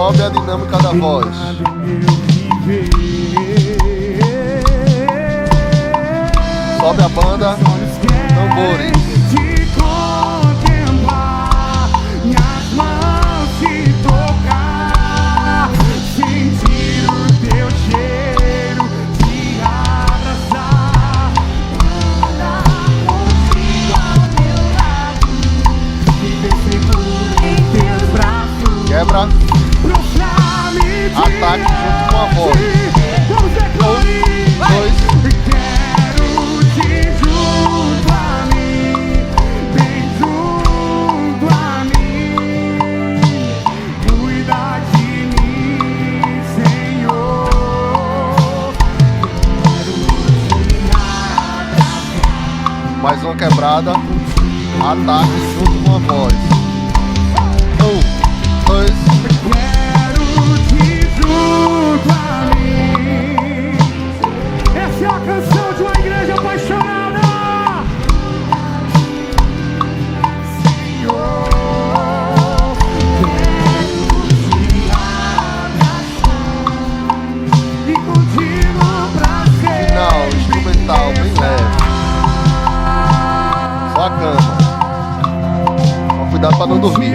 Sobe a dinâmica da voz. Sobe a banda. Tambores. Quebra, ataque junto com a voz. Um, dois. Quero te junto a mim, bem junto a mim. Cuida de mim, Senhor. Mais uma quebrada, ataque junto com a voz. Um, dois. Quero te junto a mim. Essa é a canção de uma igreja apaixonada. Senhor, quero te abraçar e contigo pra sempre. Final, instrumental, bem leve. Só a cama. Só cuidado pra não dormir.